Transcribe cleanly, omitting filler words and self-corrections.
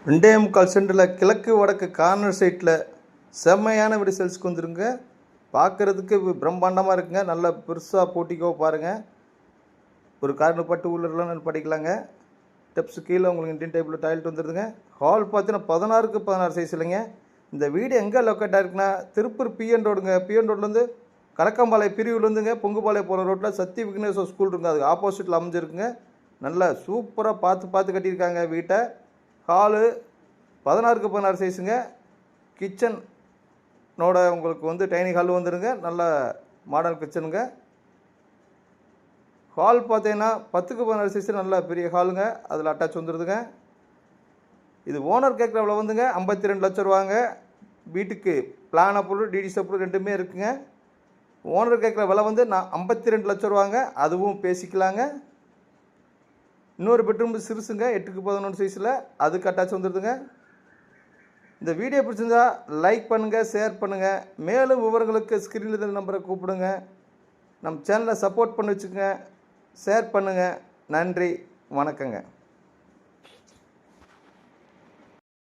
2.25 சென்டில் கிழக்கு வடக்கு கார்னர் சைட்டில் செம்மையான வீடு சேல்ஸ்க்கு வந்துருங்க. பார்க்குறதுக்கு பிரம்மாண்டமாக இருக்குங்க. நல்லா பெருசாக போட்டிக்கோ பாருங்கள். ஒரு கார்னர் பட்டு உள்ளலாம் படிக்கலாங்க. ஸ்டெப்ஸு கீழே உங்களுக்கு இண்டியன் டைப்பில் டாய்லெட் வந்துடுதுங்க. ஹால் பார்த்தீங்கன்னா 16க்கு 16 சைஸ் இல்லைங்க. இந்த வீடு எங்கே லொக்கேட் ஆகிருக்குன்னா திருப்பூர் பிஎன் ரோடுங்க. பிஎன் ரோட்லேருந்து கலக்கம்பாளையம் பிரிவுலேருந்துங்க பொங்குபாளையம் போகிற ரோட்டில் சக்தி விக்னேஸ்வர் ஸ்கூல் இருக்குங்க. அதுக்கு ஆப்போசிட்டில் அமைஞ்சிருக்குங்க. நல்லா சூப்பராக பார்த்து கட்டியிருக்காங்க வீட்டை. ஹாலு 16க்கு 16 சைஸுங்க. கிச்சனோட உங்களுக்கு டைனிங் ஹால் வந்துடுங்க. நல்ல மாடர்ன் கிச்சனுங்க. ஹால் பார்த்தீங்கன்னா 10க்கு 16 சைஸு நல்ல பெரிய ஹாலுங்க. அதில் அட்டாச் வந்துடுதுங்க. இது ஓனர் கேட்குற விலை 52 லட்சம் ரூபாங்க. வீட்டுக்கு பிளான் அப்ரூவல் டிடிசி அப்ரூவல் ரெண்டுமே இருக்குங்க. ஓனர் கேட்குற விலை 52 லட்சம் ரூபாங்க. அதுவும் பேசிக்கலாங்க. இன்னொரு பெட்ரூம் சிறுசுங்க 8க்கு 11 சைஸில், அதுக்கு அட்டாச் வந்துடுதுங்க. இந்த வீடியோ பிடிச்சிருந்தா லைக் பண்ணுங்கள், ஷேர் பண்ணுங்கள். மேலும் விவரங்களுக்கு ஸ்க்ரீனில் இருந்த நம்பரை கூப்பிடுங்க. நம்ம சேனலை சப்போர்ட் பண்ணி வச்சுக்கோங்க, ஷேர் பண்ணுங்கள். நன்றி, வணக்கங்க.